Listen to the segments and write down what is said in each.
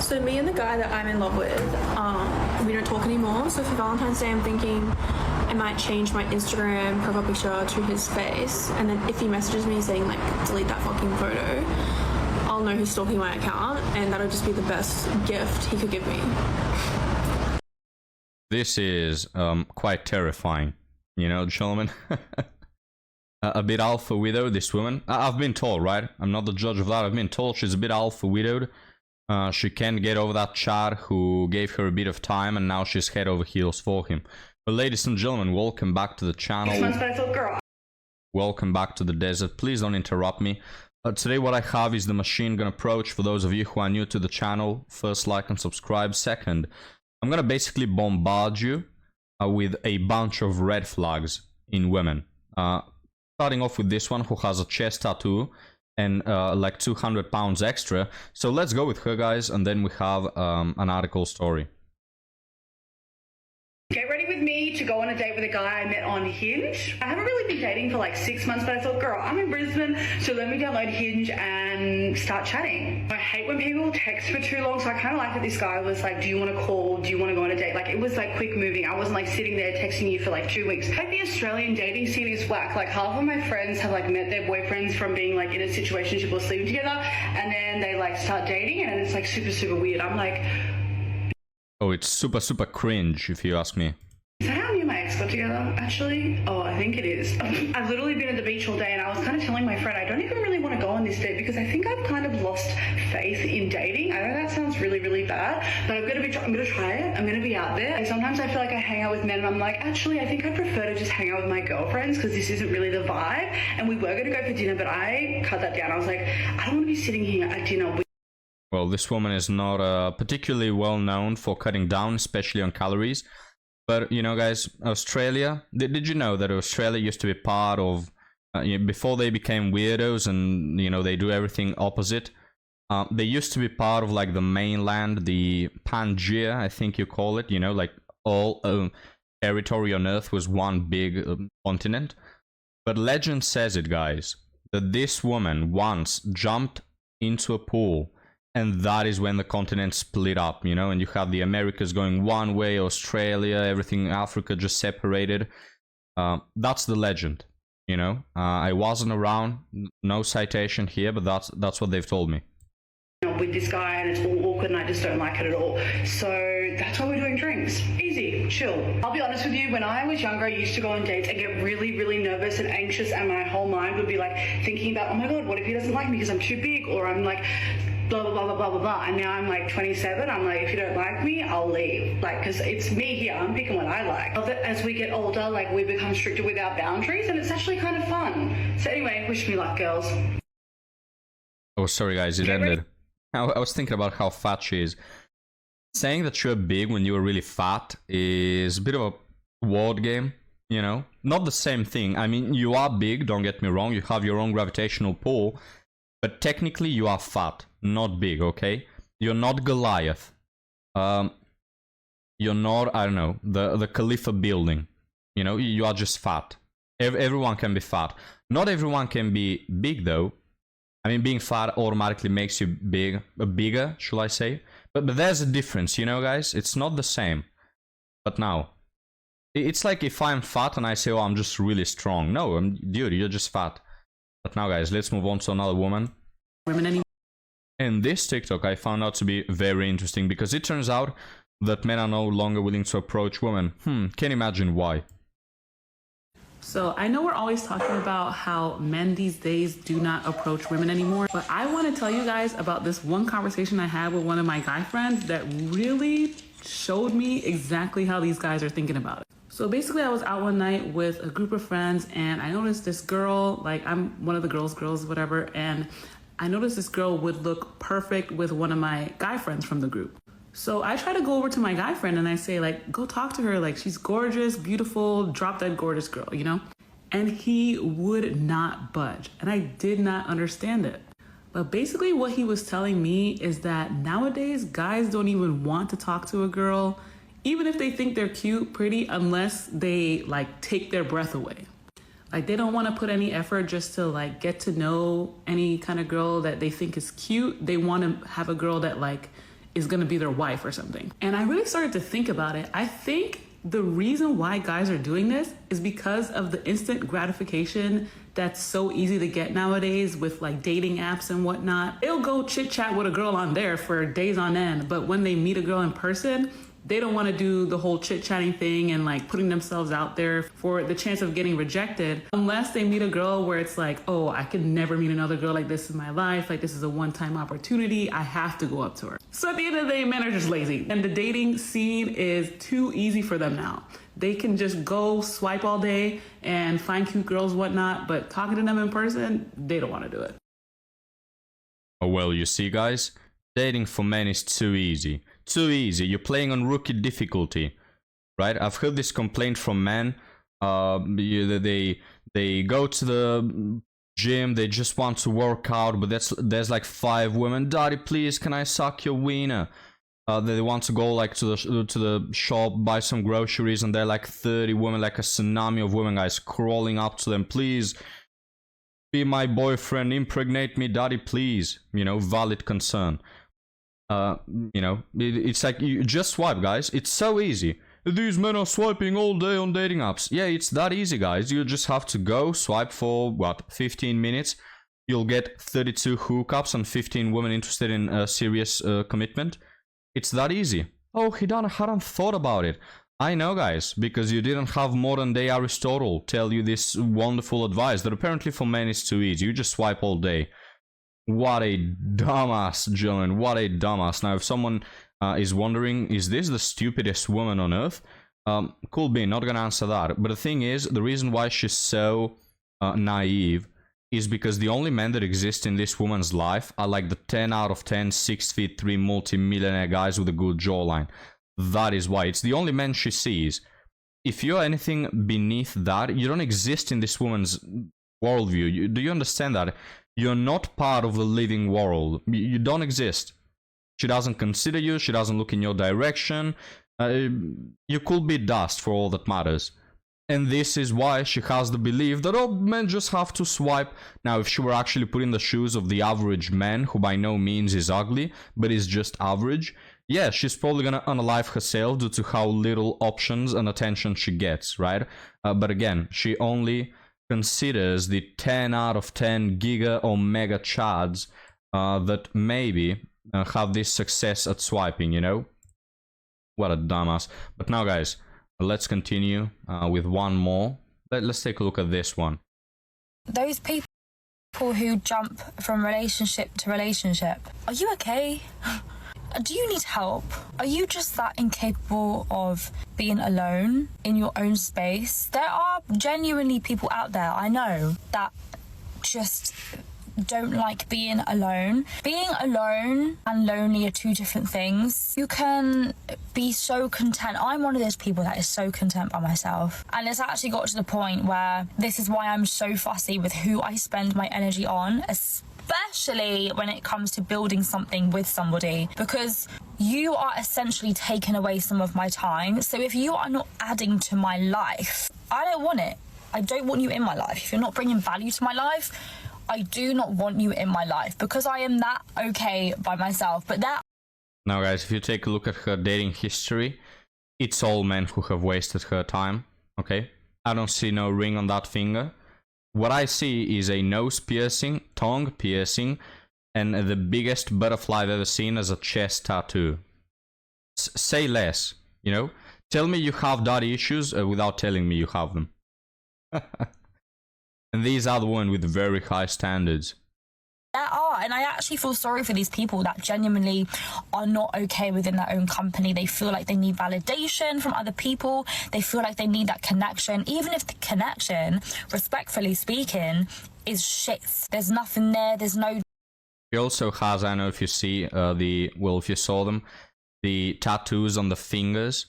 So me and the guy that I'm in love with, we don't talk anymore. So for Valentine's Day, I'm thinking I might change my Instagram profile picture to his face, and then if he messages me saying like delete that fucking photo, I'll know who's stalking my account, and that'll just be the best gift he could give me. This is quite terrifying, you know, gentlemen. A bit alpha widow, this woman. I've been told, right? I'm not the judge of that. I've been told she's a bit alpha widowed. She can't get over that Chad who gave her a bit of time, and now she's head over heels for him. But ladies and gentlemen, welcome back to the channel. Welcome back to the desert. Please don't interrupt me. Today what I have is the machine gun approach. For those of you who are new to the channel, first like and subscribe. Second, I'm gonna basically bombard you with a bunch of red flags in women. Starting off with this one who has a chest tattoo and like 200 pounds extra. So let's go with her, guys, and then we have an article story. Get ready with me to go on a date with a guy I met on Hinge. I haven't really been dating for like 6 months, but I thought, girl, I'm in Brisbane, so let me download Hinge and start chatting. I hate when people text for too long, so I kind of like that this guy was like, do you want to call? Do you want to go on a date? Like, it was like quick moving. I wasn't like sitting there texting you for like 2 weeks. Like, the Australian dating scene is whack. Like, half of my friends have like met their boyfriends from being like in a situationship or sleeping together, and then they like start dating, and it's like super, super weird. I'm like, oh, it's super, super cringe, if you ask me. is that how me and my ex got together, actually? Oh, I think it is. I've literally been at the beach all day, and I was kind of telling my friend, I don't even really want to go on this date because I think I've kind of lost faith in dating. I know that sounds really, really bad, but I'm going to try it. I'm going to be out there. And sometimes I feel like I hang out with men, and I'm like, actually, I think I prefer to just hang out with my girlfriends because this isn't really the vibe. And we were going to go for dinner, but I cut that down. I was like, I don't want to be sitting here at dinner with. Well, this woman is not particularly well known for cutting down, especially on calories. But, you know, guys, Australia, did you know that Australia used to be part of, before they became weirdos and, you know, they do everything opposite, they used to be part of, like, the mainland, the Pangaea, I think you call it, you know, like, all territory on Earth was one big continent. But legend says it, guys, that this woman once jumped into a pool, and that is when the continent split up, you know, and you have the Americas going one way, Australia, everything, Africa just separated. That's the legend, you know. I wasn't around, no citation here, but that's what they've told me. With this guy, and it's all awkward, and I just don't like it at all. So that's why we're doing drinks. Easy, chill. I'll be honest with you, when I was younger, I used to go on dates and get really, really nervous and anxious, and my whole mind would be like thinking about, oh my god, what if he doesn't like me because I'm too big, or I'm like blah blah blah blah blah blah blah. And now I'm like 27. I'm like, if you don't like me, I'll leave. Like, because it's me here. I'm picking what I like. But as we get older, like, we become stricter with our boundaries, and it's actually kind of fun. So anyway, wish me luck, girls. Oh, sorry, guys, it ended. I was thinking about how fat she is. Saying that you're big when you were really fat is a bit of a word game, you know? Not the same thing. I mean, you are big, don't get me wrong. You have your own gravitational pull. But technically, you are fat, not big, okay? You're not Goliath. You're not, I don't know, the Khalifa building. You know, you are just fat. Everyone can be fat. Not everyone can be big, though. I mean, being fat automatically makes you bigger, should I say? But there's a difference, you know, guys? It's not the same. But now, it's like if I'm fat and I say, oh, I'm just really strong. No, dude, you're just fat. But now, guys, let's move on to another woman. And this TikTok I found out to be very interesting because it turns out that men are no longer willing to approach women. Can you imagine why? So I know we're always talking about how men these days do not approach women anymore, but I want to tell you guys about this one conversation I had with one of my guy friends that really showed me exactly how these guys are thinking about it. So basically I was out one night with a group of friends and I noticed this girl, like I'm one of the girls, whatever, and I noticed this girl would look perfect with one of my guy friends from the group. So I try to go over to my guy friend and I say, like, go talk to her. Like, she's gorgeous, beautiful, drop dead gorgeous girl, you know? And he would not budge. And I did not understand it. But basically what he was telling me is that nowadays guys don't even want to talk to a girl, even if they think they're cute, pretty, unless they like take their breath away. Like, they don't want to put any effort just to like get to know any kind of girl that they think is cute. They want to have a girl that like is going to be their wife or something. And I really started to think about it. I think the reason why guys are doing this is because of the instant gratification that's so easy to get nowadays with like dating apps and whatnot. They'll go chit chat with a girl on there for days on end, but when they meet a girl in person, they don't want to do the whole chit-chatting thing and like putting themselves out there for the chance of getting rejected unless they meet a girl where it's like, oh, I could never meet another girl like this in my life. Like, this is a one-time opportunity. I have to go up to her. So at the end of the day, men are just lazy. And the dating scene is too easy for them now. They can just go swipe all day and find cute girls, whatnot, but talking to them in person, they don't want to do it. Oh, well, you see, guys, dating for men is too easy. Too easy. You're playing on rookie difficulty, right? I've heard this complaint from men. They go to the gym, they just want to work out, but there's like 5 women. Daddy, please, can I suck your wiener? They want to go like to the shop, buy some groceries, and they're like 30 women, like a tsunami of women, guys, crawling up to them. Please be my boyfriend, impregnate me, daddy, please. You know, valid concern. You know, it's like you just swipe, guys. It's so easy. These men are swiping all day on dating apps. Yeah, it's that easy, guys. You just have to go swipe for what, 15 minutes. You'll get 32 hookups and 15 women interested in a serious commitment. It's that easy. Oh, Hidana hadn't thought about it. I know, guys, because you didn't have modern day Aristotle tell you this wonderful advice that apparently for men is too easy. You just swipe all day. What a dumbass, gentlemen. What a dumbass. Now, if someone is wondering, is this the stupidest woman on earth? Cool bean, not gonna answer that. But the thing is, the reason why she's so naive is because the only men that exist in this woman's life are like the 10 out of 10 6'3" multi-millionaire guys with a good jawline. That is why. It's the only men she sees. If you're anything beneath that, you don't exist in this woman's worldview. Do you understand that? You're not part of the living world. You don't exist. She doesn't consider you. She doesn't look in your direction. You could be dust for all that matters. And this is why she has the belief that, oh, men just have to swipe. Now, if she were actually put in the shoes of the average man, who by no means is ugly, but is just average, yeah, she's probably gonna unalive herself due to how little options and attention she gets, right? But again, she only considers the 10 out of 10 giga or mega chads that maybe have this success at swiping, you know? What a dumbass. But now, guys, let's continue with one more. Let's take a look at this one. Those people who jump from relationship to relationship, are you okay? Do you need help? Are you just that incapable of being alone in your own space? There are genuinely people out there, I know, that just don't like being alone. Being alone and lonely are two different things. You can be so content. I'm one of those people that is so content by myself. And it's actually got to the point where this is why I'm so fussy with who I spend my energy on, especially when it comes to building something with somebody, because you are essentially taking away some of my time. So if you are not adding to my life, I don't want it. I don't want you in my life. If you're not bringing value to my life, I do not want you in my life, because I am that okay by myself. But that... Now, guys, if you take a look at her dating history, it's all men who have wasted her time, okay? I don't see no ring on that finger. What I see is a nose piercing, tongue piercing, and the biggest butterfly I've ever seen as a chest tattoo. Say less, you know? Tell me you have daddy issues without telling me you have them. And these are the ones with very high standards. There are, and I actually feel sorry for these people that genuinely are not okay within their own company. They feel like they need validation from other people. They feel like they need that connection, even if the connection, respectfully speaking, is shit. There's nothing there. There's no... He also has, I don't know if you see if you saw them, the tattoos on the fingers.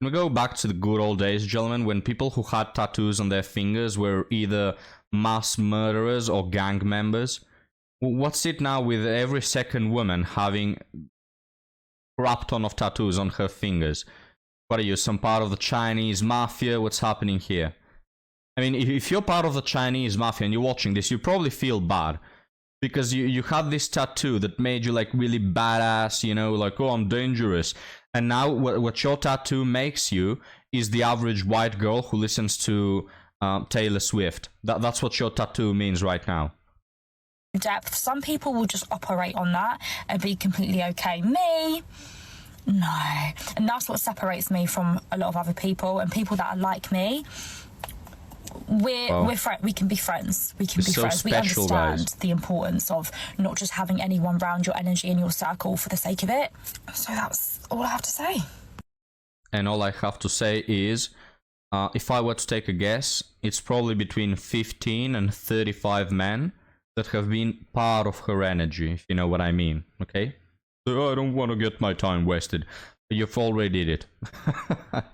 We go back to the good old days, gentlemen, when people who had tattoos on their fingers were either mass murderers or gang members. What's it now with every second woman having a crap ton of tattoos on her fingers? What are you, some part of the Chinese mafia? What's happening here? I mean, if you're part of the Chinese mafia and you're watching this, you probably feel bad. because you had this tattoo that made you like really badass, you know, like, oh, I'm dangerous. And now what your tattoo makes you is the average white girl who listens to Taylor Swift. That's what your tattoo means right now. Depth. Some people will just operate on that and be completely okay. Me, no. And that's what separates me from a lot of other people, and people that are like me. We're friends. We can be friends. We can be so friends. We special, understand guys. the importance of not just having anyone round your energy in your circle for the sake of it. So that's all I have to say. And all I have to say is, if I were to take a guess, it's probably between 15 and 35 men that have been part of her energy, if you know what I mean, okay? So I don't want to get my time wasted. You've already did it.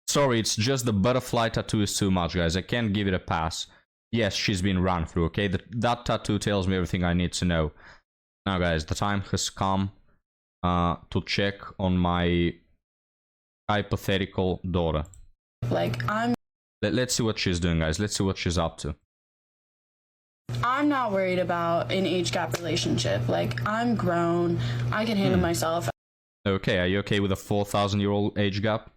Sorry, it's just the butterfly tattoo is too much, guys. I can't give it a pass. Yes, she's been run through, okay? That tattoo tells me everything I need to know. Now, guys, the time has come to check on my hypothetical daughter. Like, Let's see what she's doing, guys. Let's see what she's up to. I'm not worried about an age gap relationship. Like, I'm grown. I can handle myself. Okay, are you okay with a 4,000-year-old age gap?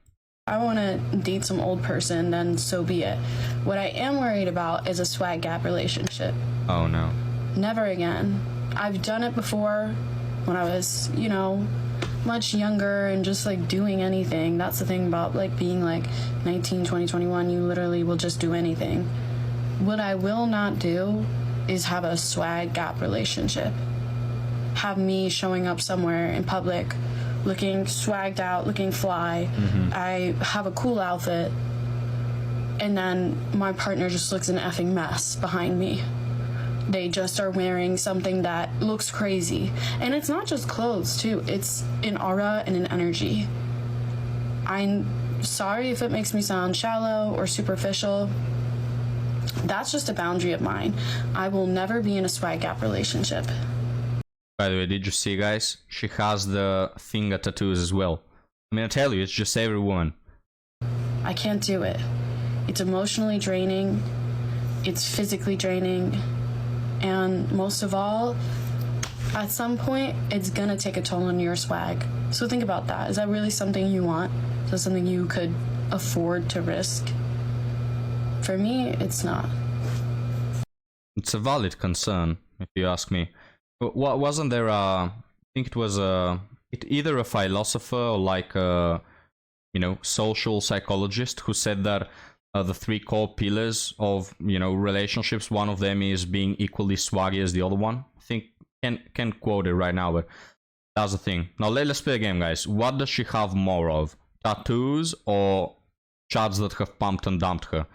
I want to date some old person, then so be it. What I am worried about is a swag gap relationship. Oh, no. Never again. I've done it before when I was, you know, much younger and just like doing anything. That's the thing about like being like 19, 20, 21. You literally will just do anything. What I will not do is have a swag gap relationship. Have me showing up somewhere in public looking swagged out, looking fly. I have a cool outfit, and then my partner just looks an effing mess behind me. They just are wearing something that looks crazy. And it's not just clothes, too. It's an aura and an energy. I'm sorry if it makes me sound shallow or superficial. That's just a boundary of mine. I will never be in a swag gap relationship. By the way, did you see, guys? She has the finger tattoos as well. I mean, I tell you, it's just every woman. I can't do it. It's emotionally draining. It's physically draining. And most of all, at some point, it's gonna take a toll on your swag. So think about that. Is that really something you want? Is that something you could afford to risk? For me, it's not. It's a valid concern, if you ask me. Wasn't there I think it was either a philosopher or like a, you know, social psychologist who said that the three core pillars of, you know, relationships, one of them is being equally swaggy as the other one. I think, can't quote it right now, but that's the thing. Now let's play a game, guys. What does she have more of? Tattoos or chads that have pumped and dumped her?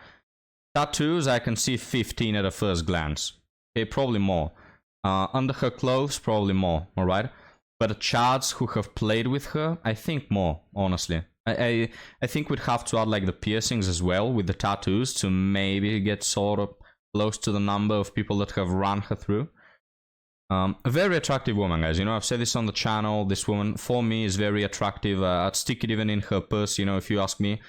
Tattoos, I can see 15 at a first glance. Okay, probably more. Under her clothes, probably more, alright? But the chads who have played with her, I think more, honestly. I think we'd have to add like the piercings as well with the tattoos to maybe get sort of close to the number of people that have run her through. A very attractive woman, guys. You know, I've said this on the channel. This woman, for me, is very attractive. I'd stick it even in her purse, you know, if you ask me.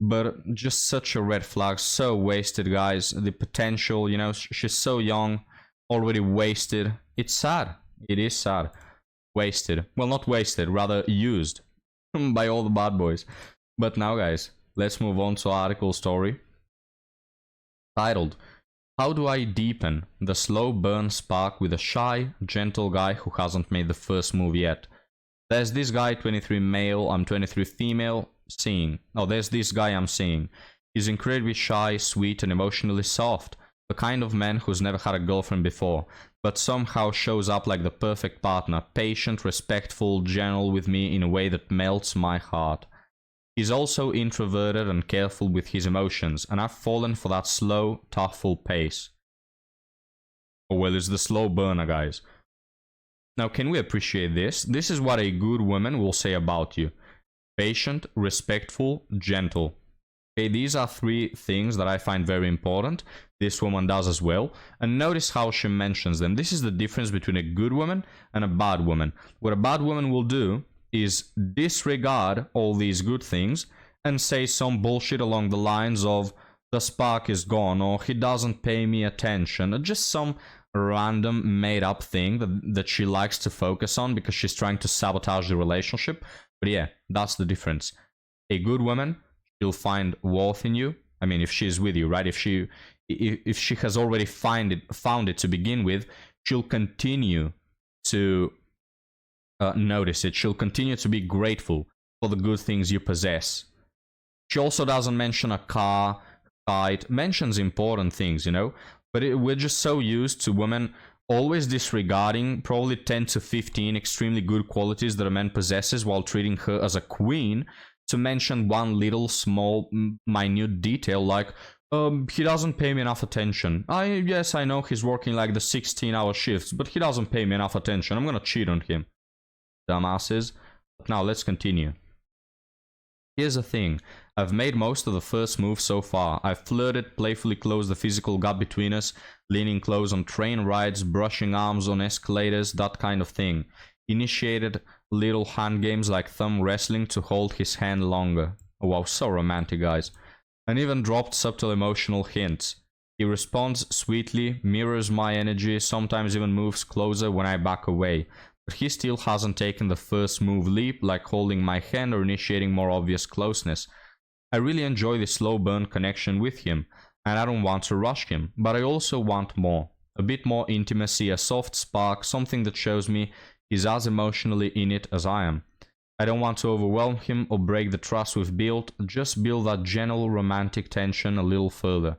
But just such a red flag. So wasted, guys. The potential, you know, she's so young. Already wasted. It's sad. It is sad. Wasted. Well, not wasted, rather used by all the bad boys. But now, guys, let's move on to our article story. Titled, How Do I Deepen the Slow Burn Spark with a Shy, Gentle Guy Who Hasn't Made the First Move Yet? There's this guy, 23 male, I'm 23 female, seeing. Oh, there's this guy I'm seeing. He's incredibly shy, sweet, and emotionally soft. The kind of man who's never had a girlfriend before, but somehow shows up like the perfect partner, patient, respectful, gentle with me in a way that melts my heart. He's also introverted and careful with his emotions, and I've fallen for that slow, thoughtful pace. Oh well, it's the slow burner, guys. Now, can we appreciate this? This is what a good woman will say about you. Patient, respectful, gentle. Okay, these are three things that I find very important. This woman does as well. And notice how she mentions them. This is the difference between a good woman and a bad woman. What a bad woman will do is disregard all these good things and say some bullshit along the lines of the spark is gone or he doesn't pay me attention. Just some random made up thing that she likes to focus on because she's trying to sabotage the relationship. But yeah, that's the difference. A good woman, she'll find worth in you. I mean, if she's with you, right? If she has already found it to begin with, she'll continue to notice it. She'll continue to be grateful for the good things you possess. She also doesn't mention a car, kite, mentions important things, you know? But we're just so used to women always disregarding probably 10 to 15 extremely good qualities that a man possesses while treating her as a queen, to mention one little small minute detail like, he doesn't pay me enough attention. Yes, I know he's working like the 16-hour shifts, but he doesn't pay me enough attention. I'm gonna cheat on him. Dumbasses. But now let's continue. Here's the thing. I've made most of the first move so far. I've flirted, playfully closed the physical gap between us, leaning close on train rides, brushing arms on escalators, that kind of thing. Initiated little hand games like thumb wrestling to hold his hand longer. Oh, wow, so romantic, guys. And even dropped subtle emotional hints. He responds sweetly, mirrors my energy, sometimes even moves closer when I back away. But he still hasn't taken the first move leap, like holding my hand or initiating more obvious closeness. I really enjoy the slow burn connection with him, and I don't want to rush him, but I also want more. A bit more intimacy, a soft spark, something that shows me he's as emotionally in it as I am. I don't want to overwhelm him or break the trust we've built, just build that general romantic tension a little further.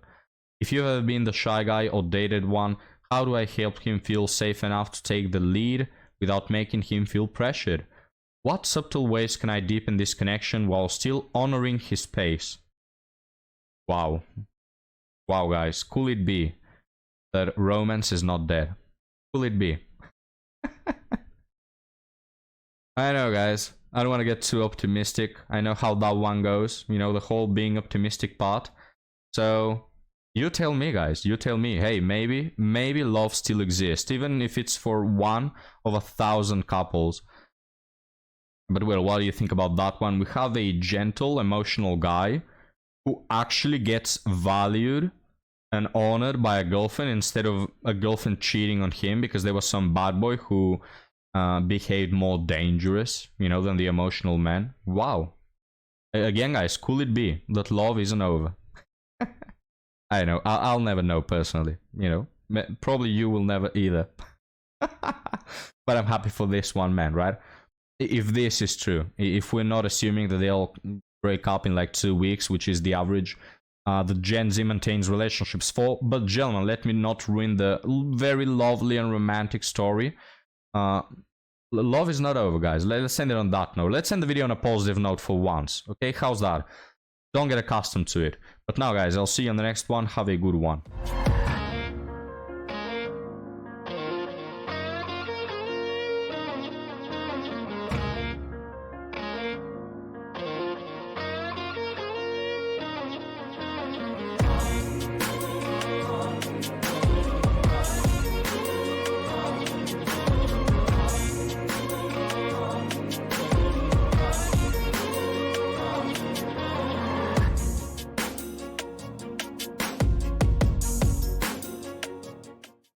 If you've ever been the shy guy or dated one, how do I help him feel safe enough to take the lead without making him feel pressured? What subtle ways can I deepen this connection while still honoring his pace? Wow. Wow, guys. Could it be that romance is not dead? Could it be? I know, guys. I don't want to get too optimistic. I know how that one goes. You know, the whole being optimistic part. So, you tell me, guys. You tell me. Hey, maybe love still exists. Even if it's for 1 of 1,000 couples. But well, what do you think about that one? We have a gentle, emotional guy who actually gets valued and honored by a girlfriend instead of a girlfriend cheating on him because there was some bad boy who behaved more dangerous, you know, than the emotional man. Wow. Again, guys, could it be that love isn't over? I know. I'll never know personally, you know. Probably you will never either. But I'm happy for this one man, right? If this is true, if we're not assuming that they'll break up in like 2 weeks, which is the average that Gen Z maintains relationships for. But gentlemen, let me not ruin the very lovely and romantic story. Love is not over, guys. Let's end it on that note. Let's end the video on a positive note for once. Okay, how's that? Don't get accustomed to it. But now, guys, I'll see you on the next one. Have a good one.